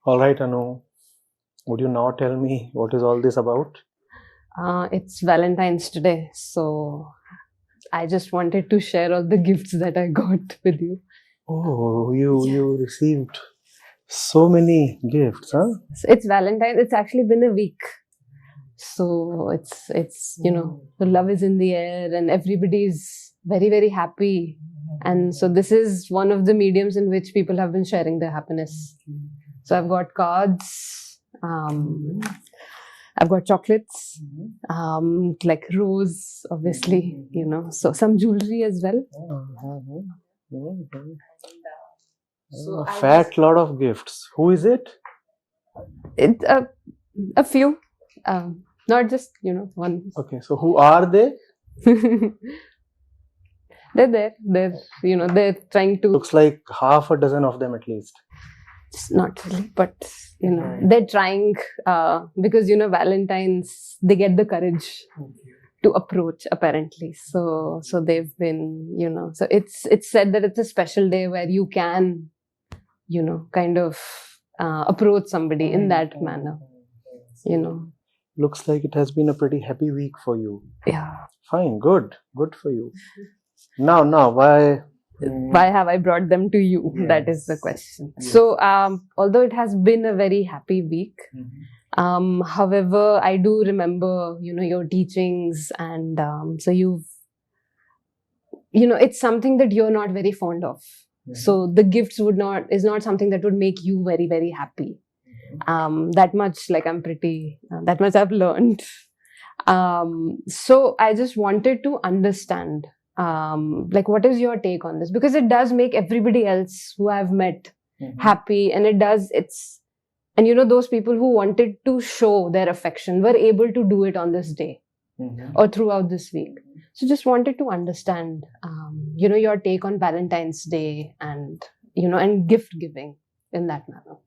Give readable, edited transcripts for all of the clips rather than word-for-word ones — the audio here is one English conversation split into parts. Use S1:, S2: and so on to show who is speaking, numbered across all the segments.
S1: All right, Anu, would you now tell me what is all this about?
S2: It's Valentine's today, so I just wanted to share all the gifts that I got with you.
S1: Oh, you received so many gifts, huh?
S2: So it's Valentine. It's actually been a week, so it's the love is in the air and everybody's very happy, and so this is one of the mediums in which people have been sharing their happiness. So I've got cards. I've got chocolates, like rose, obviously, so some jewelry as well.
S1: So a fat lot of gifts. Who is it?
S2: It a few, not just one.
S1: Okay, so who are they?
S2: They're there. They're trying to.
S1: Looks like half a dozen of them at least.
S2: It's not really, but they're trying because Valentine's, they get the courage to approach apparently. So they've been so it's said that it's a special day where you can kind of approach somebody in that manner.
S1: Looks like it has been a pretty happy week for you.
S2: Yeah.
S1: Fine, good for you. Now
S2: why have I brought them to you?
S1: Yes.
S2: That is the question.
S1: Yes.
S2: So although it has been a very happy week, however, I do remember your teachings, and so it's something that you're not very fond of. So the gifts is not something that would make you very happy. That much, like, I'm pretty that much I've learned. So I just wanted to understand, like, what is your take on this? Because it does make everybody else who I've met happy, and and those people who wanted to show their affection were able to do it on this day or throughout this week. So just wanted to understand, your take on Valentine's Day and and gift giving in that manner.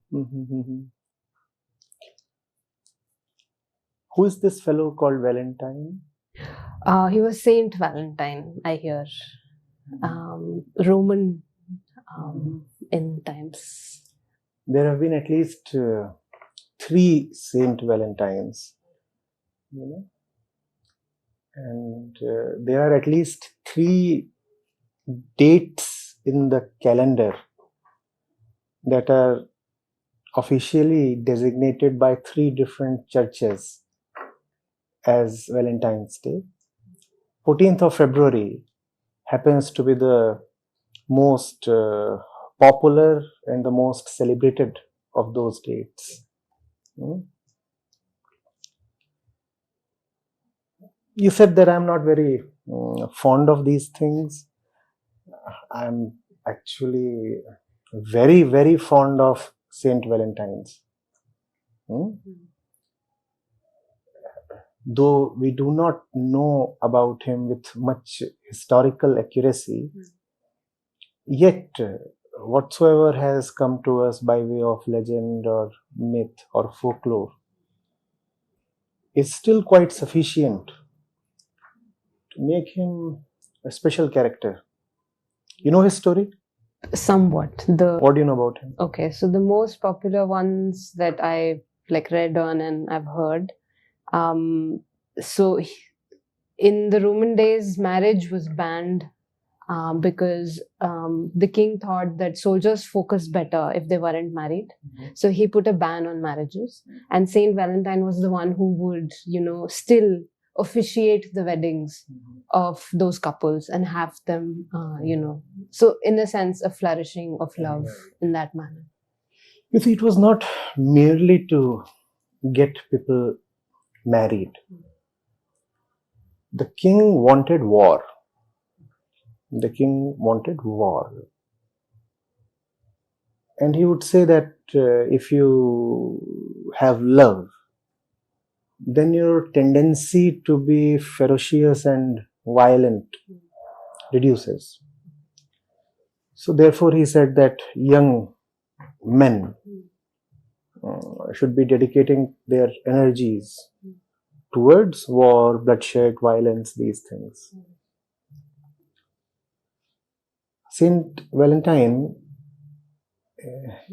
S1: Who is this fellow called Valentine?
S2: He was Saint Valentine, I hear. Roman in times.
S1: There have been at least 3 Saint Valentines, and there are at least 3 dates in the calendar that are officially designated by 3 different churches as Valentine's Day. 14th of February happens to be the most popular and the most celebrated of those dates. You said that I'm not very fond of these things. I'm actually very fond of Saint Valentine's. Though we do not know about him with much historical accuracy, yet whatsoever has come to us by way of legend or myth or folklore is still quite sufficient to make him a special character. You know his story?
S2: Somewhat.
S1: What do you know about him?
S2: Okay, so the most popular ones that I read on and I've heard. So in the Roman days, marriage was banned because the king thought that soldiers focused better if they weren't married. So he put a ban on marriages, and Saint Valentine was the one who would, still officiate the weddings of those couples and have them, so in a sense, a flourishing of love in that manner.
S1: You see, it was not merely to get people married. The king wanted war. And he would say that if you have love, then your tendency to be ferocious and violent reduces. So therefore he said that young men should be dedicating their energies towards war, bloodshed, violence, these things. Saint Valentine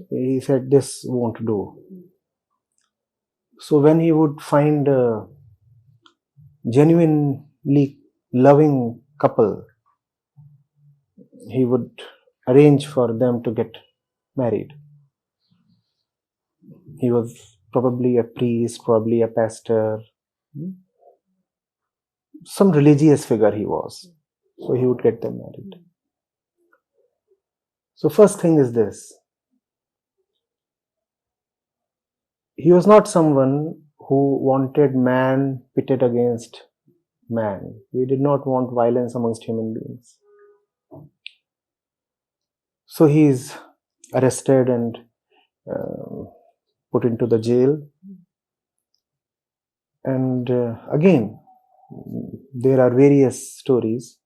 S1: he said this won't do. So when he would find a genuinely loving couple, he would arrange for them to get married. He was probably a priest, probably a pastor, some religious figure he was. So he would get them married. So first thing is this. He was not someone who wanted man pitted against man. He did not want violence amongst human beings. So he is arrested and put into the jail. And again, there are various stories.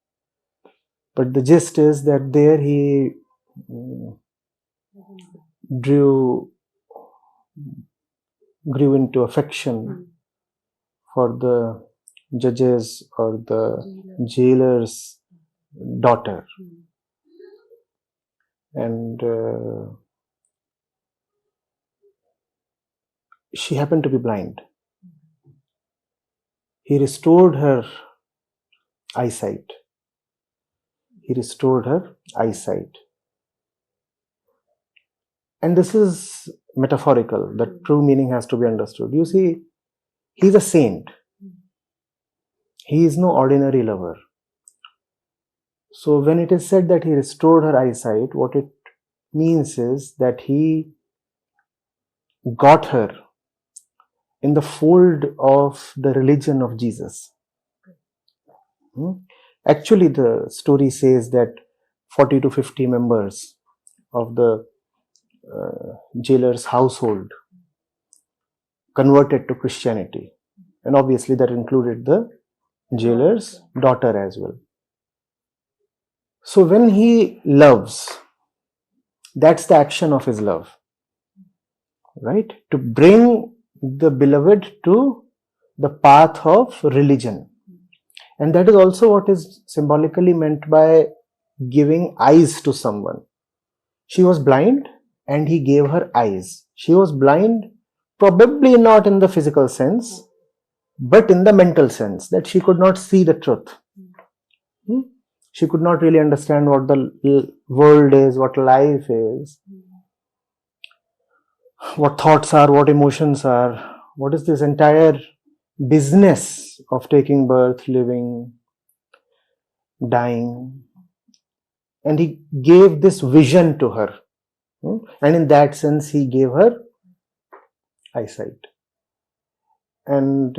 S1: But the gist is that there he grew into affection for the judge's or the jailer's daughter. And she happened to be blind. He restored her eyesight. He restored her eyesight. And this is metaphorical. The true meaning has to be understood. You see, he's a saint. He is no ordinary lover. So when it is said that he restored her eyesight, what it means is that he got her in the fold of the religion of Jesus. Actually, the story says that 40 to 50 members of the jailer's household converted to Christianity. And obviously that included the jailer's daughter as well. So when he loves, that's the action of his love, right? To bring the beloved to the path of religion. And that is also what is symbolically meant by giving eyes to someone. She was blind and he gave her eyes. She was blind, probably not in the physical sense, but in the mental sense, that she could not see the truth. She could not really understand what the world is, what life is, what thoughts are, what emotions are, what is this entire business of taking birth, living, dying. And he gave this vision to her. And in that sense, he gave her eyesight. And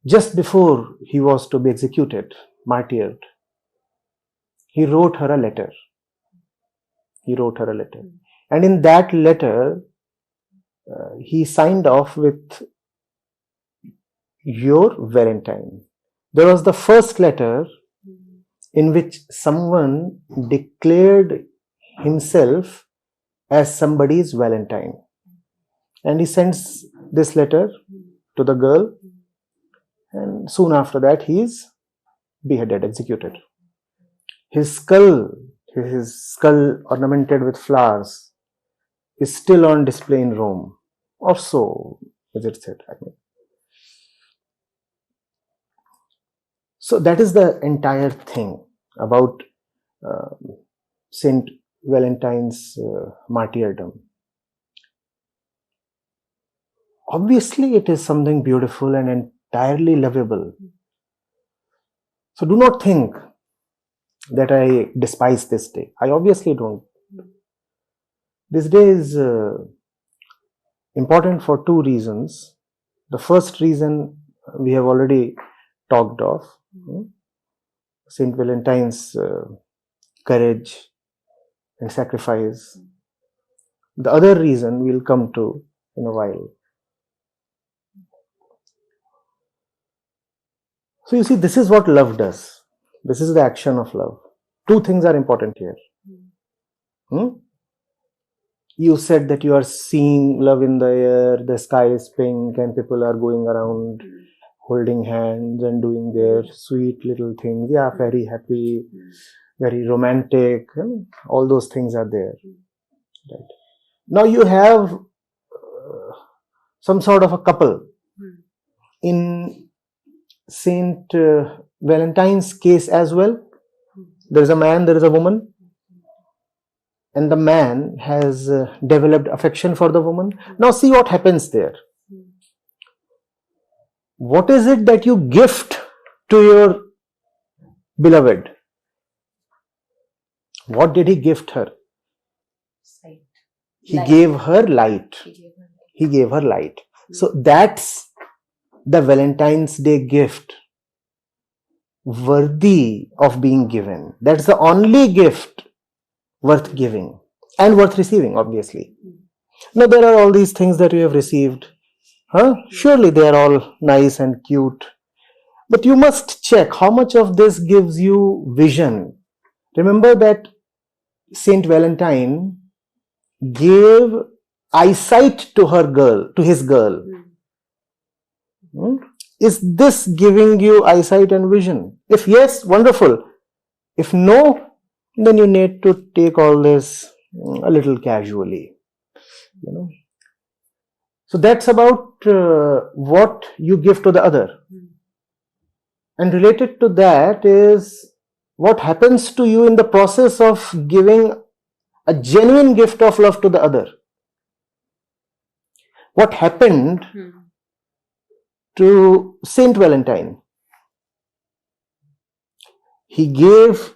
S1: just before he was to be executed, martyred, he wrote her a letter. And in that letter, he signed off with your Valentine. There was the first letter in which someone declared himself as somebody's Valentine. And he sends this letter to the girl, and soon after that he is beheaded, executed. His skull ornamented with flowers, is still on display in Rome, or so is it said. So that is the entire thing about Saint Valentine's martyrdom. Obviously, it is something beautiful and entirely lovable. So do not think that I despise this day. I obviously don't. This day is important for two reasons. The first reason we have already talked of. Saint Valentine's courage and sacrifice. The other reason we'll come to in a while. So you see, this is what love does. This is the action of love. Two things are important here. You said that you are seeing love in the air, the sky is pink, and people are going around holding hands and doing their sweet little things. Yeah, very happy. very romantic, all those things are there. Right. Now you have some sort of a couple. In Saint Valentine's case as well, there is a man, there is a woman, and the man has developed affection for the woman. Now see what happens there. What is it that you gift to your beloved? What did he gift her?
S2: Sight.
S1: He gave her light. He gave her light. So that's the Valentine's Day gift worthy of being given. That's the only gift worth giving and worth receiving, obviously. Now there are all these things that you have received. Surely they are all nice and cute. But you must check how much of this gives you vision. Remember that Saint Valentine gave eyesight to her girl, to his girl. Is this giving you eyesight and vision? If yes, wonderful. If no, then you need to take all this a little casually. So that's about what you give to the other. And related to that is what happens to you in the process of giving a genuine gift of love to the other. What happened to Saint Valentine? He gave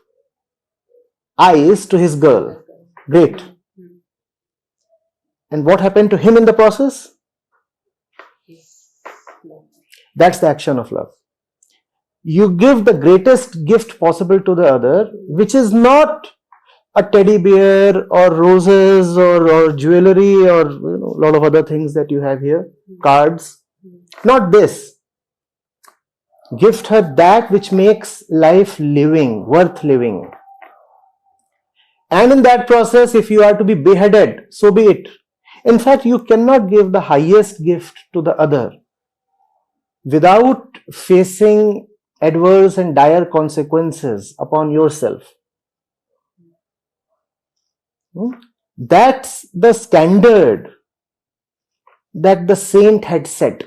S1: eyes to his girl. Great. And what happened to him in the process? That's the action of love. You give the greatest gift possible to the other, which is not a teddy bear or roses or jewelry or a lot of other things that you have here, cards. Not this. Gift her that which makes life living, worth living. And in that process, if you are to be beheaded, so be it. In fact, you cannot give the highest gift to the other without facing adverse and dire consequences upon yourself. That's the standard that the saint had set.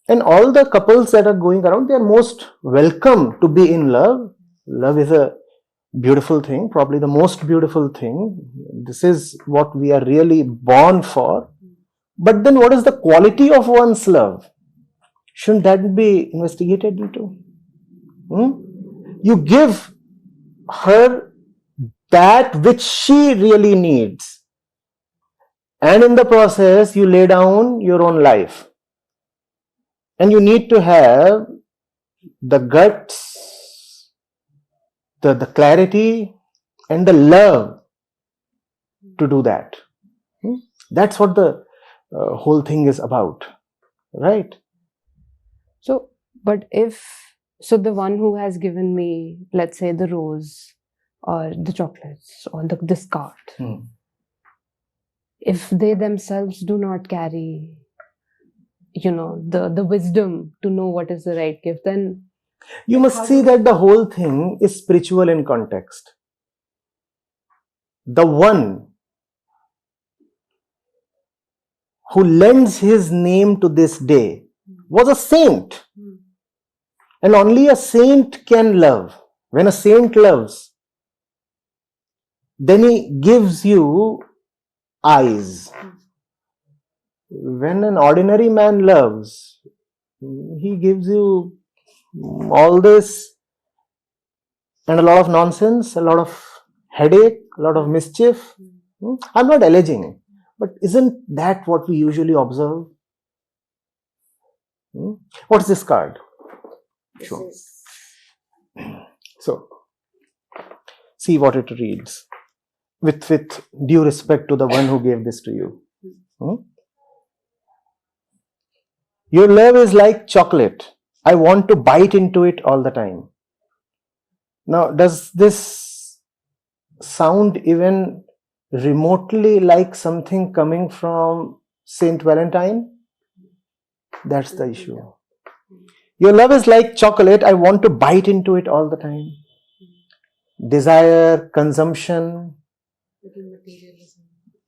S1: And all the couples that are going around, they are most welcome to be in love. Love is a beautiful thing, probably the most beautiful thing. This is what we are really born for. But then what is the quality of one's love? Shouldn't that be investigated into? You give her that which she really needs. And in the process, you lay down your own life. And you need to have the guts, the clarity, and the love to do that. That's what the whole thing is about, right?
S2: So, but so the one who has given me, let's say, the rose or the chocolates or this card, if they themselves do not carry, the wisdom to know what is the right gift, then
S1: you must see that the whole thing is spiritual in context. The one who lends his name to this day was a saint. And only a saint can love. When a saint loves, then he gives you eyes. When an ordinary man loves, he gives you all this and a lot of nonsense, a lot of headache, a lot of mischief. I'm not alleging, but isn't that what we usually observe? What's this card? Sure. So, see what it reads with due respect to the one who gave this to you. Your love is like chocolate. I want to bite into it all the time. Now, does this sound even remotely like something coming from Saint Valentine? That's the issue. Your love is like chocolate. I want to bite into it all the time. desire, consumption,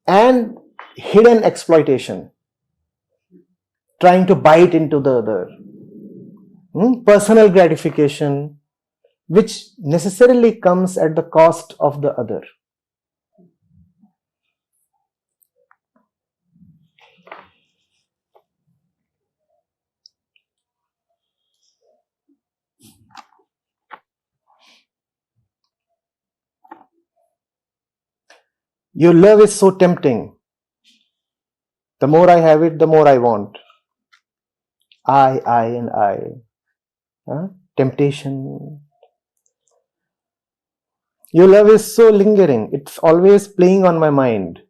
S1: and hidden exploitation, trying to bite into the other. Personal gratification, which necessarily comes at the cost of the other. Your love is so tempting. The more I have it, the more I want. I, and I. Temptation. Your love is so lingering. It's always playing on my mind.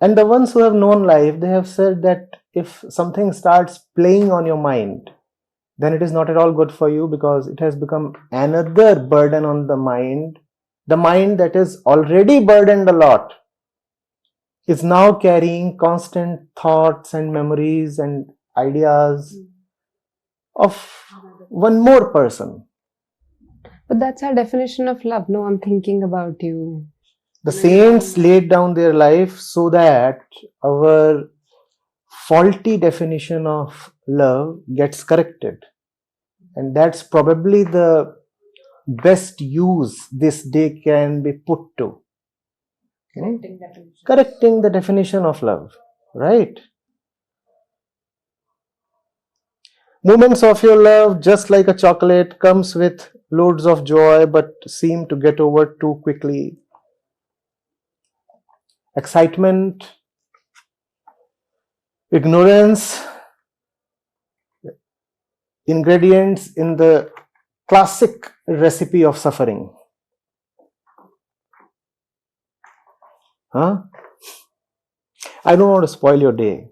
S1: And the ones who have known life, they have said that if something starts playing on your mind, then it is not at all good for you, because it has become another burden on the mind. The mind that is already burdened a lot is now carrying constant thoughts and memories and ideas of one more person.
S2: But that's our definition of love. No, I'm thinking about you.
S1: The saints laid down their life so that our faulty definition of love gets corrected. And that's probably the best use this day can be put to. Correcting the definition of love, right? Moments of your love, just like a chocolate, comes with loads of joy but seem to get over too quickly. Excitement, ignorance, ingredients in the classic recipe of suffering. I don't want to spoil your day,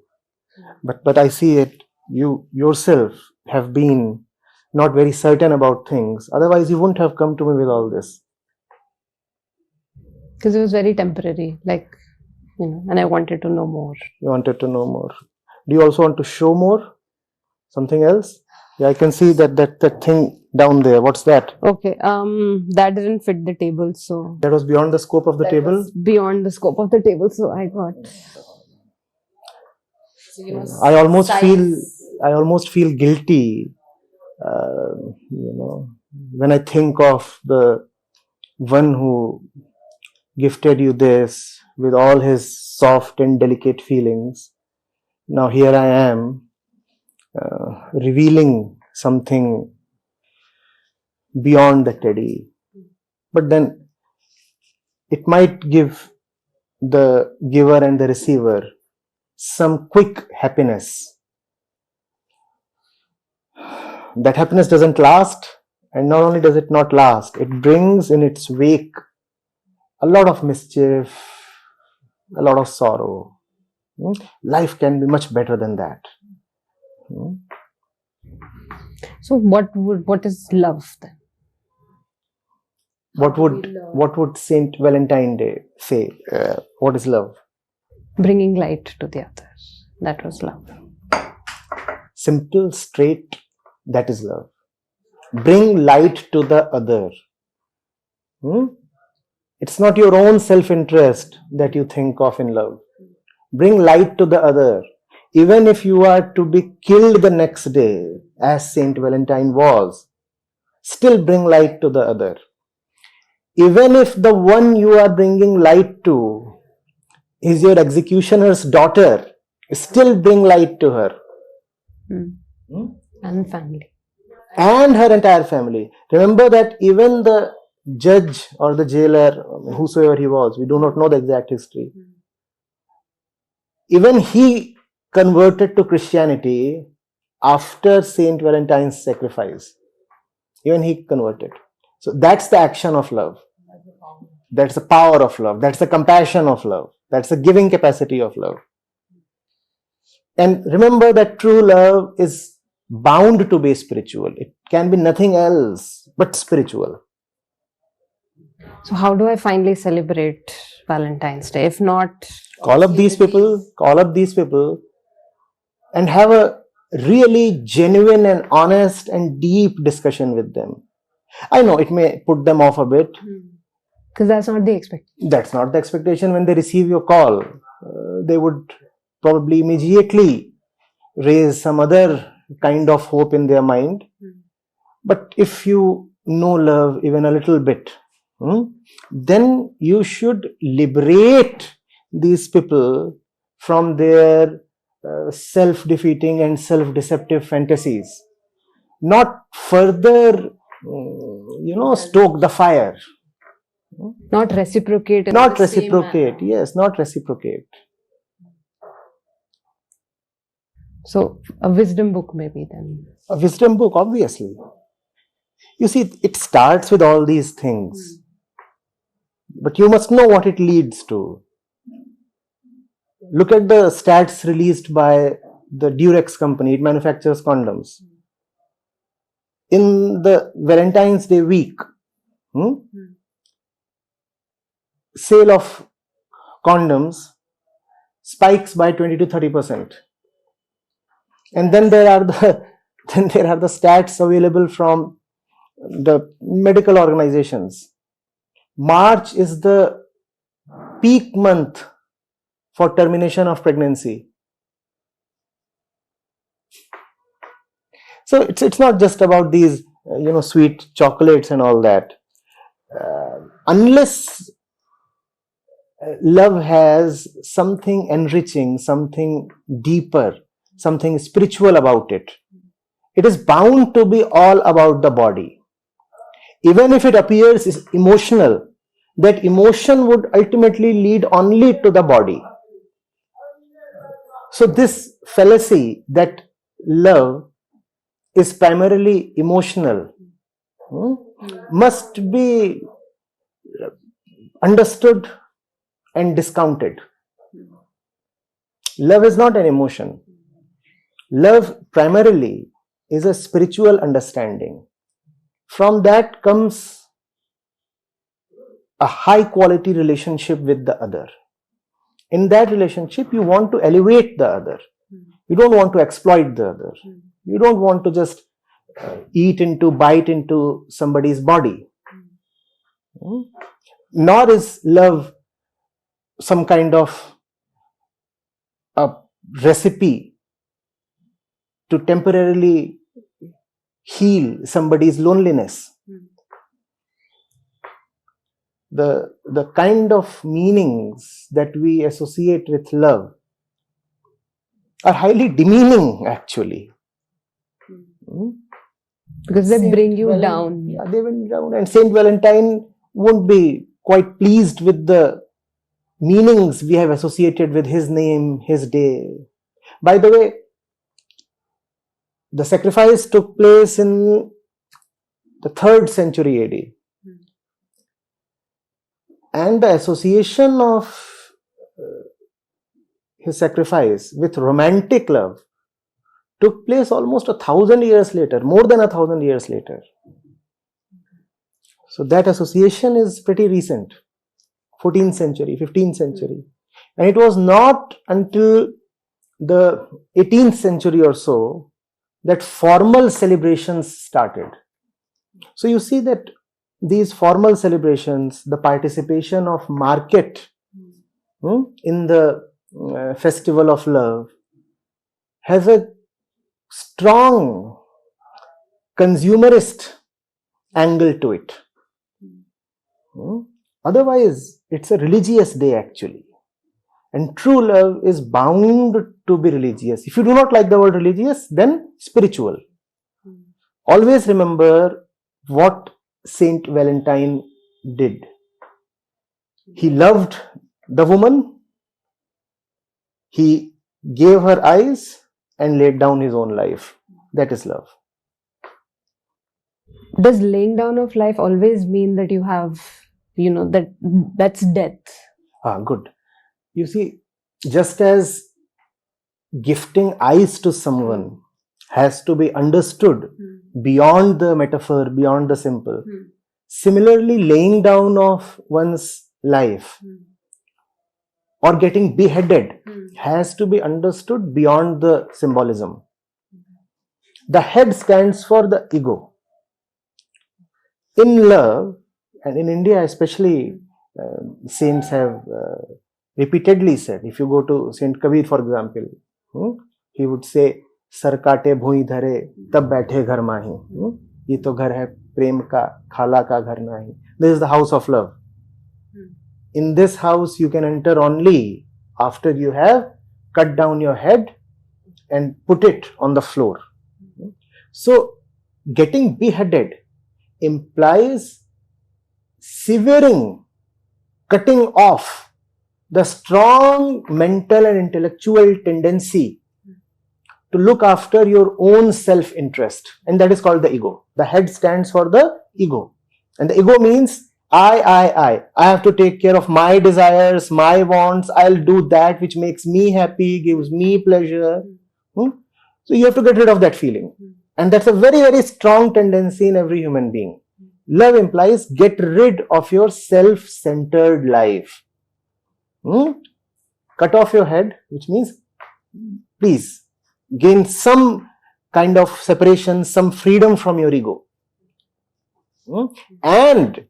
S1: but I see it. You yourself have been not very certain about things. Otherwise, you wouldn't have come to me with all this.
S2: Because it was very temporary, and I wanted to know more.
S1: You wanted to know more. Do you also want to show more? Something else? Yeah, I can see that thing down there. What's that?
S2: Okay, that didn't fit the table, so...
S1: That was beyond the scope of the table?
S2: Beyond the scope of the table, so I got...
S1: I almost feel guilty, when I think of the one who gifted you this with all his soft and delicate feelings. Now here I am, revealing something beyond the teddy. But then it might give the giver and the receiver some quick happiness. That happiness doesn't last, and not only does it not last, it brings in its wake a lot of mischief, a lot of sorrow. Life can be much better than that.
S2: So what is love then?
S1: What would Saint Valentine Day say? What is love?
S2: Bringing light to the others. That was love.
S1: Simple, straight, that is love. Bring light to the other. It's not your own self-interest that you think of in love. Bring light to the other. Even if you are to be killed the next day, as Saint Valentine was, still bring light to the other. Even if the one you are bringing light to is your executioner's daughter, still bring light to her.
S2: And family.
S1: And her entire family. Remember that even the judge or the jailer, whosoever he was, we do not know the exact history. Even he converted to Christianity after Saint Valentine's sacrifice. Even he converted. So that's the action of love. That's the power of love. That's the compassion of love. That's the giving capacity of love. And remember that true love is bound to be spiritual. It can be nothing else but spiritual.
S2: So how do I finally celebrate Valentine's Day? If not...
S1: Call up these people and have a really genuine and honest and deep discussion with them. I know it may put them off a bit.
S2: Because that's not the expectation.
S1: That's not the expectation. When they receive your call, they would probably immediately raise some other kind of hope in their mind. But if you know love even a little bit, then you should liberate these people from their self-defeating and self-deceptive fantasies. Not further, stoke the fire.
S2: Not reciprocate.
S1: Not reciprocate. Yes, not reciprocate.
S2: So, a wisdom book maybe then.
S1: A wisdom book, obviously. You see, it starts with all these things. But you must know what it leads to. Look at the stats released by the Durex company. It manufactures condoms. In the Valentine's Day week, sale of condoms spikes by 20 to 30%. And then there are the stats available from the medical organizations. March is the peak month for termination of pregnancy. So it's not just about these sweet chocolates and all that. Unless love has something enriching, something deeper, something spiritual about it, it is bound to be all about the body. Even if it appears emotional, that emotion would ultimately lead only to the body. So this fallacy that love is primarily emotional must be understood and discounted. Love is not an emotion. Love primarily is a spiritual understanding. From that comes a high quality relationship with the other. In that relationship, you want to elevate the other. You don't want to exploit the other. You don't want to just bite into somebody's body. Nor is love some kind of a recipe to temporarily heal somebody's loneliness. The kind of meanings that we associate with love are highly demeaning, actually.
S2: Because they bring you down.
S1: Yeah, they bring you down. And Saint Valentine won't be quite pleased with the meanings we have associated with his name, his day. By the way, the sacrifice took place in the 3rd century AD. And the association of his sacrifice with romantic love took place almost 1,000 years later, more than 1,000 years later. So that association is pretty recent, 14th century, 15th century. And it was not until the 18th century or so that formal celebrations started. So you see that these formal celebrations, the participation of market in the festival of love has a strong consumerist angle to it. Otherwise, it's a religious day actually. And true love is bound to be religious. If you do not like the word religious, then spiritual. Always remember what Saint Valentine did. He loved the woman, he gave her eyes and laid down his own life. That is love.
S2: Does laying down of life always mean that you have, that's death?
S1: Good. You see, just as gifting eyes to someone has to be understood beyond the metaphor, beyond the simple. Similarly, laying down of one's life or getting beheaded has to be understood beyond the symbolism. The head stands for the ego. in love, and in India especially, saints have repeatedly said, if you go to Saint Kabir, for example, he would say, sir काटे भुई धरे तब बैठे घर माही, ये तो घर है प्रेम का खाला का घर नहीं. This is the house of love. In this house you can enter only after you have cut down your head and put it on the floor. So getting beheaded implies severing, cutting off the strong mental and intellectual tendency to look after your own self-interest, and that is called the ego. The head stands for the ego, and the ego means I have to take care of my desires, my wants. I'll do that which makes me happy, gives me pleasure. So you have to get rid of that feeling, and that's a very, very strong tendency in every human being. Love implies get rid of your self-centered life. Cut off your head, which means please gain some kind of separation, some freedom from your ego, and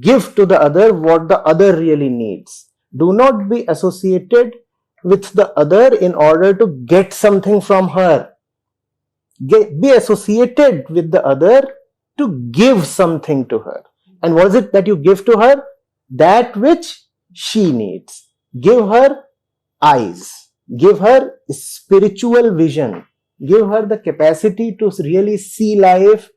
S1: give to the other what the other really needs. Do not be associated with the other in order to get something from her. Be associated with the other to give something to her. And what is it that you give to her? That which she needs. Give her eyes. Give her spiritual vision. Give her the capacity to really see life,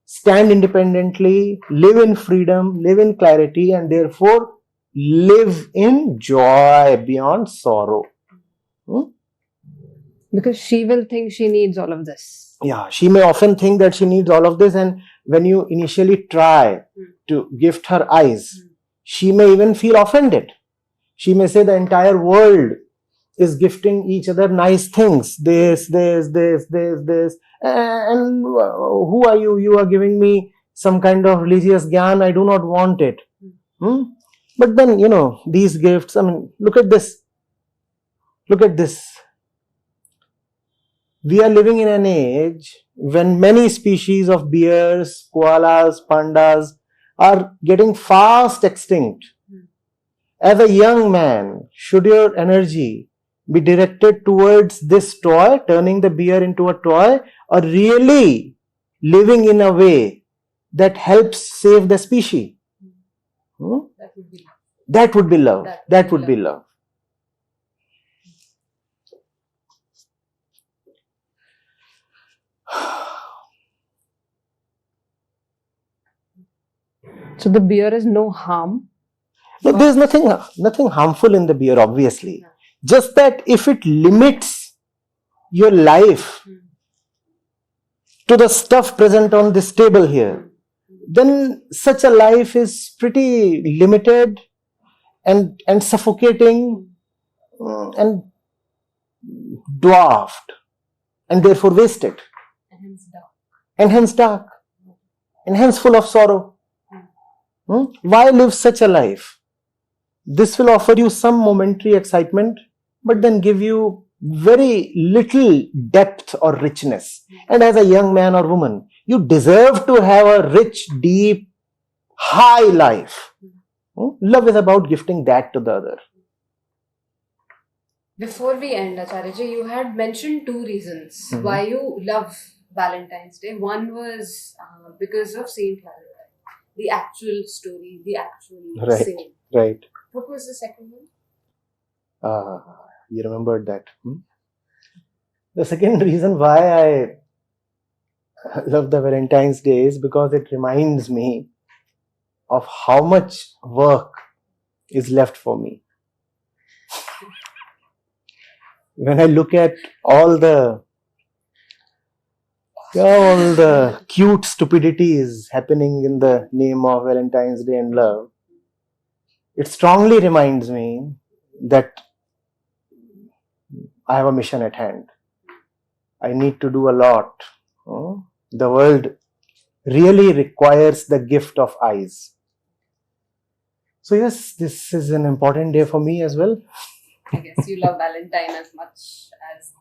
S1: stand independently, live in freedom, live in clarity, and therefore live in joy beyond sorrow.
S2: Because she will think she needs all of this.
S1: Yeah, she may often think that she needs all of this, and when you initially try to gift her eyes, she may even feel offended. She may say the entire world is gifting each other nice things. This. And who are you? You are giving me some kind of religious gyan. I do not want it. But then, these gifts, look at this. Look at this. We are living in an age when many species of bears, koalas, pandas are getting fast extinct. As a young man, should your energy be directed towards this toy, turning the bear into a toy, or really living in a way that helps save the species? That would be love. That would be love.
S2: So the beer is no harm?
S1: No, there is nothing harmful in the beer, obviously. Just that if it limits your life to the stuff present on this table here, then such a life is pretty limited and suffocating and dwarfed, and therefore wasted, and hence dark, and hence full of sorrow. Why live such a life? This will offer you some momentary excitement, but then give you very little depth or richness. And as a young man or woman, you deserve to have a rich, deep, high life. Love is about gifting that to the other.
S2: Before we end, Acharya, you had mentioned two reasons why you love Valentine's Day. One was because of Saint Valentine, the actual story, the actual saint.
S1: Right.
S2: What was the second one?
S1: You remembered that. The second reason why I love the Valentine's Day is because it reminds me of how much work is left for me. When I look at all the cute stupidities happening in the name of Valentine's Day and love, it strongly reminds me that I have a mission at hand. I need to do a lot. The world really requires the gift of eyes. So yes, this is an important day for me as well.
S2: I guess you love Valentine as much as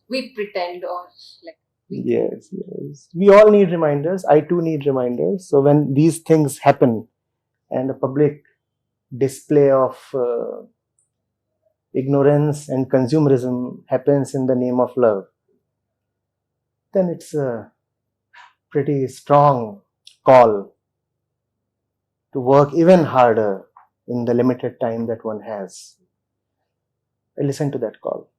S2: we pretend, or like
S1: Yes, yes. We all need reminders. I too need reminders. So when these things happen and a public display of ignorance and consumerism happens in the name of love, then it's a pretty strong call to work even harder in the limited time that one has. I listen to that call.